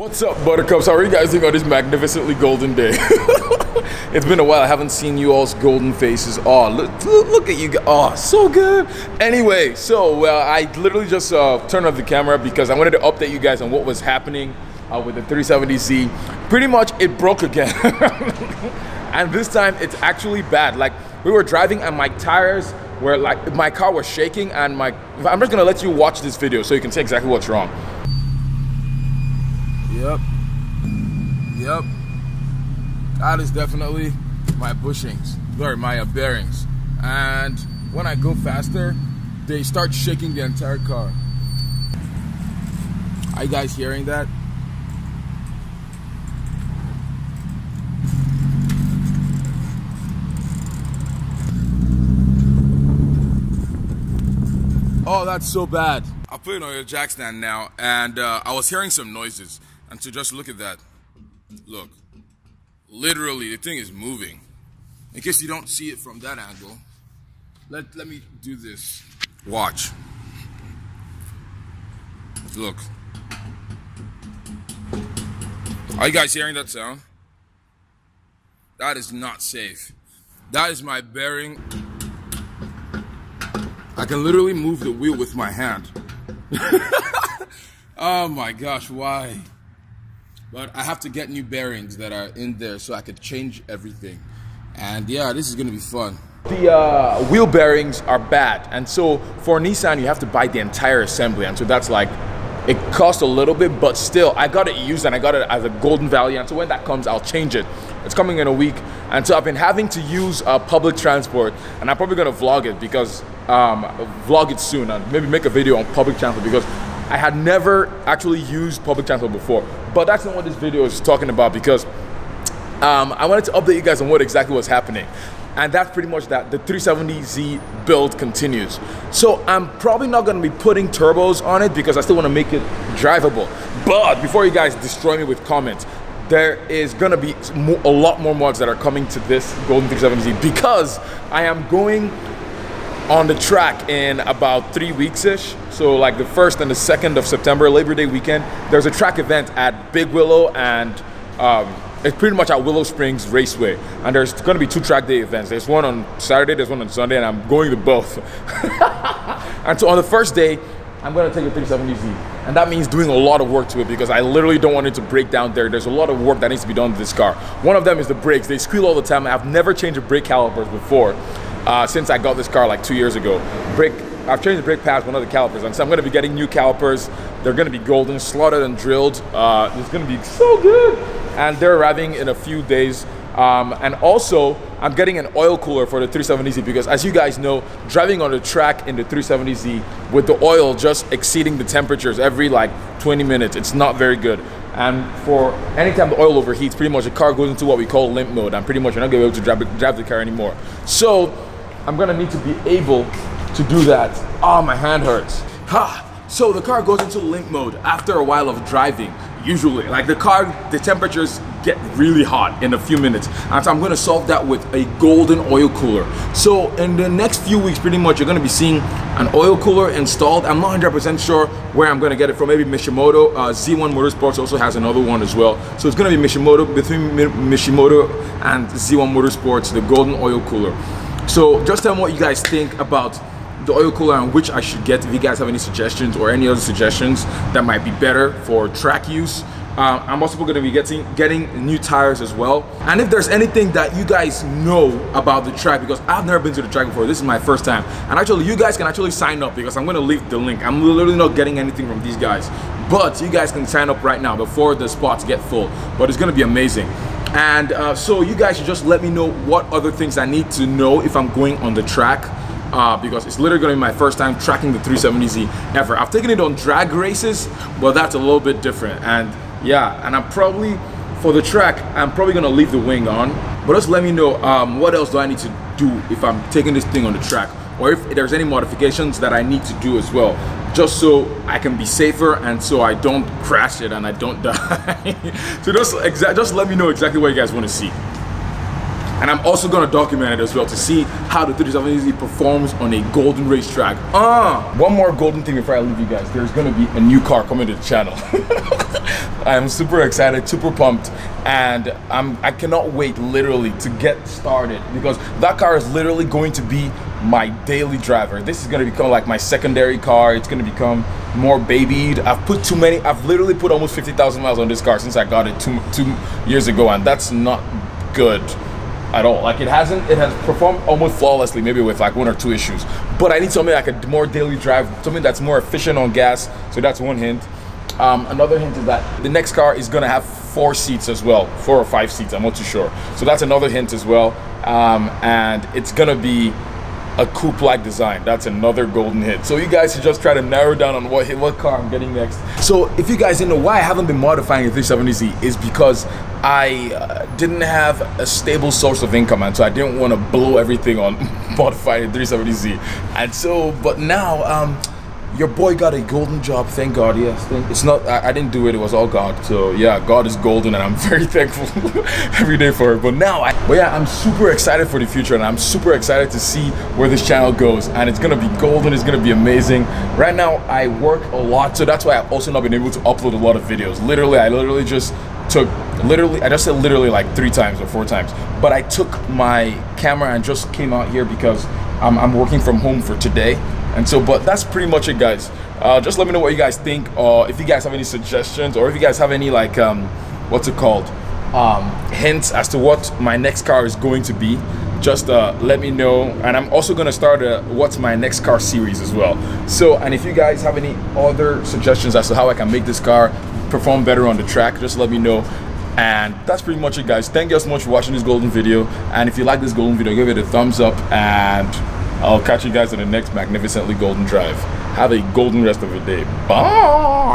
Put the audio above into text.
What's up, buttercups? How are you guys doing on this magnificently golden day? It's been a while. I haven't seen you all's golden faces. Oh, look at you guys. Oh, so good. Anyway, so I literally just turned off the camera because I wanted to update you guys on what was happening with the 370Z. Pretty much it broke again. And this time it's actually bad. Like, we were driving and my tires were like, my car was shaking, and I'm just gonna let you watch this video so you can see exactly what's wrong. Yep. That is definitely my bushings, or my bearings. And when I go faster, they start shaking the entire car. Are you guys hearing that? Oh, that's so bad. I'll put it on your jack stand now, and I was hearing some noises. And so just look at that. Look. Literally, the thing is moving. In case you don't see it from that angle, let me do this. Watch. Look. Are you guys hearing that sound? That is not safe. That is my bearing. I can literally move the wheel with my hand. Oh my gosh, why? But I have to get new bearings that are in there so I could change everything. And yeah, this is gonna be fun. The wheel bearings are bad, and so for Nissan you have to buy the entire assembly, and so that's like, it costs a little bit, but still I got it used and I got it as a golden valley, and so when that comes I'll change it. It's coming in a week, and so I've been having to use public transport, and I'm probably gonna vlog it because vlog it soon and maybe make a video on public transport, because I had never actually used public transport before. But that's not what this video is talking about, because I wanted to update you guys on what exactly was happening. And that's pretty much that. The 370Z build continues. So I'm probably not going to be putting turbos on it because I still want to make it drivable. But before you guys destroy me with comments, there is going to be a lot more mods that are coming to this Golden 370Z, because I am going on the track in about 3 weeks-ish. So like the 1st and the 2nd of September, Labor Day weekend, there's a track event at Big Willow, and it's pretty much at Willow Springs Raceway. And there's gonna be 2 track day events. There's one on Saturday, there's one on Sunday, and I'm going to both. And so on the first day, I'm gonna take a 370Z. And that means doing a lot of work to it, because I literally don't want it to break down there. There's a lot of work that needs to be done to this car. One of them is the brakes. They squeal all the time. I've never changed a brake calipers before. Since I got this car like 2 years ago. I've changed the brake pads, one of the calipers, and so I'm going to be getting new calipers. They're going to be golden, slotted and drilled. It's going to be so good, and they're arriving in a few days. And also, I'm getting an oil cooler for the 370Z, because as you guys know, driving on the track in the 370Z with the oil just exceeding the temperatures every like 20 minutes, it's not very good. And for anytime the oil overheats, pretty much the car goes into what we call limp mode, and pretty much you're not going to be able to drive the car anymore. So I'm going to need to be able to do that. Oh, my hand hurts. So the car goes into limp mode after a while of driving. Usually, like the temperatures get really hot in a few minutes, and so I'm going to solve that with a golden oil cooler. So in the next few weeks, pretty much you're going to be seeing an oil cooler installed. I'm not 100% sure where I'm going to get it from. Maybe Mishimoto. Z1 Motorsports also has another one as well. So it's going to be Mishimoto, between Mishimoto and Z1 Motorsports, the golden oil cooler. So just tell me what you guys think about the oil cooler and which I should get. If you guys have any suggestions or any other suggestions that might be better for track use. I'm also going to be getting new tires as well. And if there's anything that you guys know about the track, because I've never been to the track before, this is my first time. And actually, you guys can actually sign up, because I'm going to leave the link. I'm literally not getting anything from these guys, but you guys can sign up right now before the spots get full. But it's going to be amazing. And so you guys should just let me know what other things I need to know if I'm going on the track. Because it's literally going to be my first time tracking the 370Z ever. I've taken it on drag races, but that's a little bit different. And yeah, and I'm probably, for the track, I'm probably going to leave the wing on. But just let me know what else do I need to do if I'm taking this thing on the track, or if there's any modifications that I need to do as well, just so I can be safer and so I don't crash it and I don't die. So just let me know exactly what you guys want to see. And I'm also gonna document it as well to see how the 370Z performs on a golden racetrack. One more golden thing before I leave you guys. There's gonna be a new car coming to the channel. I'm super excited, super pumped, and I cannot wait literally to get started, because that car is literally going to be my daily driver. This is going to become like my secondary car. It's going to become more babied. I've literally put almost 50,000 miles on this car since I got it two years ago, and that's not good at all. Like, it has performed almost flawlessly, maybe with like 1 or 2 issues, but I need something like a more daily drive, something that's more efficient on gas. So that's one hint. Another hint is that the next car is gonna have 4 seats as well, 4 or 5 seats, I'm not too sure. So that's another hint as well. And it's gonna be a coupe-like design. That's another golden hit. So you guys should just try to narrow down on what car I'm getting next. So if you guys didn't know why I haven't been modifying a 370Z, is because I didn't have a stable source of income, and so I didn't want to blow everything on modifying a 370Z. And so, but now, your boy got a golden job, thank God. Yes, it's not, I didn't do it, it was all God. So yeah, God is golden, and I'm very thankful every day for it. But now, I'm super excited for the future, and I'm super excited to see where this channel goes. And it's gonna be golden, it's gonna be amazing. Right now, I work a lot, so that's why I've also not been able to upload a lot of videos. I just said literally like 3 times or 4 times. But I took my camera and just came out here because I'm working from home for today. And so, but that's pretty much it, guys. Just let me know what you guys think, or if you guys have any suggestions, or if you guys have any like what's it called, hints as to what my next car is going to be. Just let me know. And I'm also gonna start a what's my next car series as well. So, and if you guys have any other suggestions as to how I can make this car perform better on the track, just let me know. And that's pretty much it, guys. Thank you so much for watching this golden video, and if you like this golden video, give it a thumbs up, and I'll catch you guys in the next magnificently golden drive. Have a golden rest of the day. Bye.